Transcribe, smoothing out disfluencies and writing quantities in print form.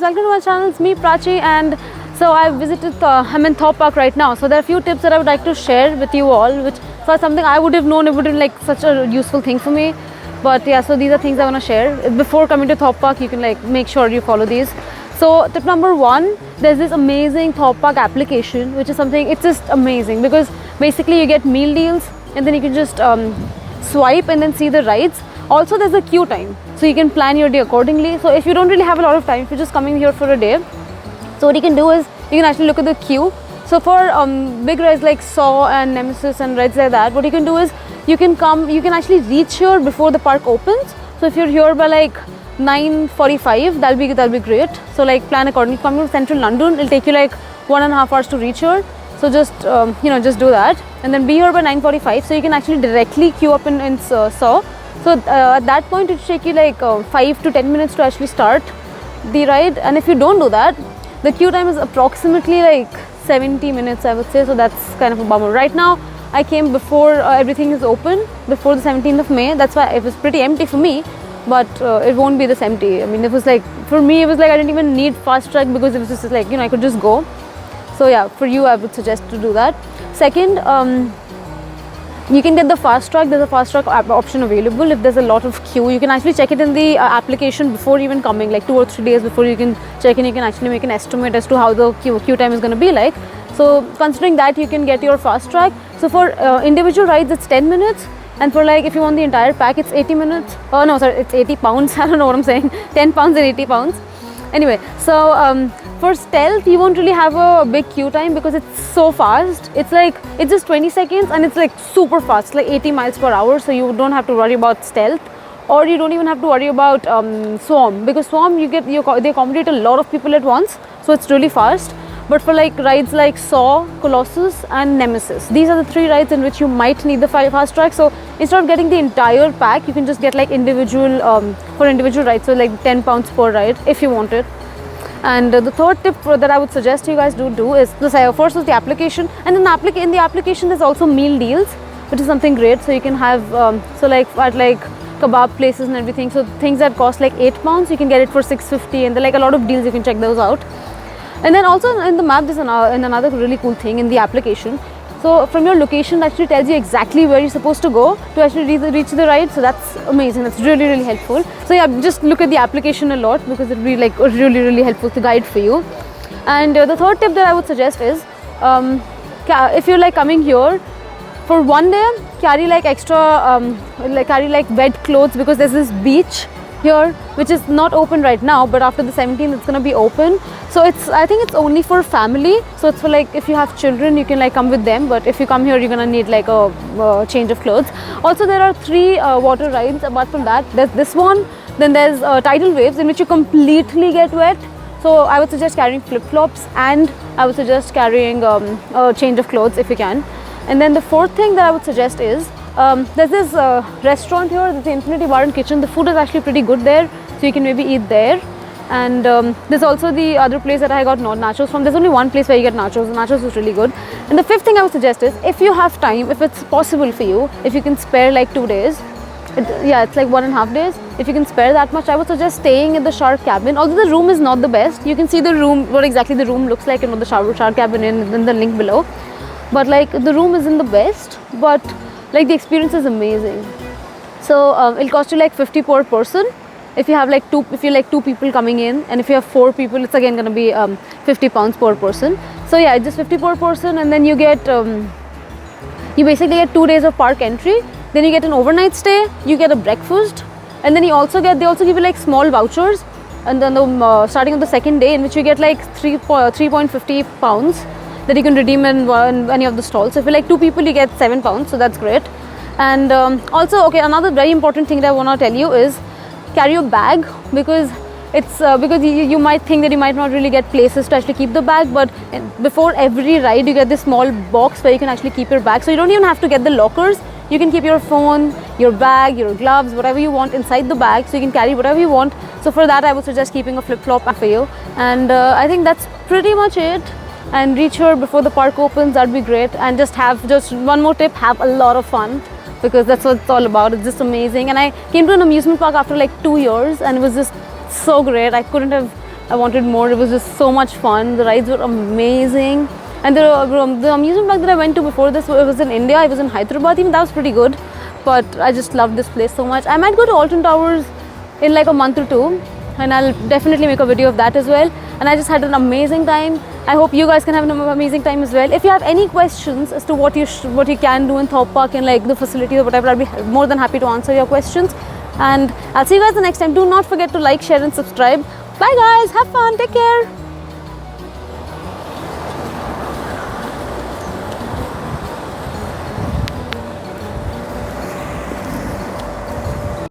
Welcome to my channel, it's me Prachi, and so I visited, I'm in Thorpe Park right now. So there are a few tips that I would like to share with you all, which for something I would have known, it would have been like such a useful thing for me. But yeah, so these are things I want to share. Before coming to Thorpe Park, you can like make sure you follow these. So tip number one, there's this amazing Thorpe Park application, which is something, it's just amazing because basically you get meal deals and then you can just swipe and then see the rides. Also there's a queue time, so you can plan your day accordingly. So if you don't really have a lot of time, if you're just coming here for a day, so what you can do is you can actually look at the queue. So for big rides like Saw and Nemesis and rides like that, what you can do is you can actually reach here before the park opens. So if you're here by like 9:45, that'll be great. So like plan accordingly. Coming from central London, it'll take you like 1.5 hours to reach here. So just just do that and then be here by 9:45. So you can actually directly queue up in Saw. So at that point, it will take you like 5 to 10 minutes to actually start the ride. And if you don't do that, the queue time is approximately like 70 minutes, I would say. So that's kind of a bummer. Right now, I came before everything is open, before the 17th of May. That's why it was pretty empty for me. But it won't be this empty. I mean, it was like, for me, it was like I didn't even need fast track because it was just like, I could just go. So yeah, for you, I would suggest to do that. Second, you can get the fast track. There's a fast track option available. If there's a lot of queue, you can actually check it in the application before even coming, like 2 or 3 days before you can check in. You can actually make an estimate as to how the queue time is going to be like. So considering that, you can get your fast track. So for individual rides, it's 10 minutes. And for like, if you want the entire pack, it's 80 minutes. Oh no, sorry, it's 80 pounds. I don't know what I'm saying. 10 pounds and 80 pounds. Anyway, so for Stealth, you won't really have a big queue time because it's so fast. It's just 20 seconds and it's like super fast, like 80 miles per hour. So you don't have to worry about Stealth, or you don't even have to worry about Swarm, because Swarm they accommodate a lot of people at once. So it's really fast. But for like rides like Saw, Colossus and Nemesis, these are the 3 rides in which you might need the fast track. So instead of getting the entire pack, you can just get like individual for individual rides. So like 10 pounds per ride if you want it. And the third tip that I would suggest you guys do is first is the application, and then in the application there's also meal deals, which is something great. So you can have so like at like kebab places and everything. So things that cost like 8 pounds, you can get it for 6.50, and there are like a lot of deals. You can check those out. And then also in the map, there's another really cool thing in the application. So from your location, it actually tells you exactly where you're supposed to go to actually reach the ride. So that's amazing. That's really, really helpful. So yeah, just look at the application a lot because it'll be like really, really helpful to guide for you. And the third tip that I would suggest is if you're like coming here for one day, carry like extra, carry like wet clothes, because there's this beach here which is not open right now, but after the 17th it's going to be open. So I think it's only for family. So it's for like, if you have children, you can like come with them, but if you come here, you're going to need like a change of clothes. Also there are 3 water rides. Apart from that, there's this one, then there's tidal waves in which you completely get wet. So I would suggest carrying flip-flops, and I would suggest carrying a change of clothes if you can. And then the fourth thing that I would suggest is there's this restaurant here, the Infinity Bar and Kitchen. The food is actually pretty good there, so you can maybe eat there. And there's also the other place that I got nachos from. There's only one place where you get nachos. The nachos is really good. And the fifth thing I would suggest is, if you have time, if it's possible for you, if you can spare like 2 days, it's like 1.5 days. If you can spare that much, I would suggest staying in the Shark Cabin. Although the room is not the best, you can see the room, what exactly the room looks like, the Shark Cabin in the link below. But like the room isn't the best, but like the experience is amazing. So it'll cost you like 50 per person. If you have like two people coming in, and if you have 4 people, it's again going to be 50 pounds per person. So yeah, just 50 per person, and then you get you basically get 2 days of park entry. Then you get an overnight stay, you get a breakfast, and then they also give you like small vouchers, and then starting on the second day, in which you get like 3.50 pounds that you can redeem in any of the stalls. So if you're like 2 people, you get 7 pounds, so that's great. And also, okay, another very important thing that I want to tell you is carry your bag, because it's because you might think that you might not really get places to actually keep the bag, but before every ride you get this small box where you can actually keep your bag. So you don't even have to get the lockers. You can keep your phone, your bag, your gloves, whatever you want inside the bag, so you can carry whatever you want. So for that, I would suggest keeping a flip-flop for you. And I think that's pretty much it. And reach here before the park opens, that'd be great. And just one more tip, have a lot of fun, because that's what it's all about. It's just amazing. And I came to an amusement park after like 2 years, and it was just so great. I couldn't have I wanted more. It was just so much fun. The rides were amazing. And the amusement park that I went to before this, it was in India. It was in Hyderabad. Even that was pretty good. But I just loved this place so much. I might go to Alton Towers in like a month or two, and I'll definitely make a video of that as well. And I just had an amazing time. I hope you guys can have an amazing time as well. If you have any questions as to what you can do in Thorpe Park and like the facilities or whatever, I'll be more than happy to answer your questions. And I'll see you guys the next time. Do not forget to like, share and subscribe. Bye guys, have fun, take care.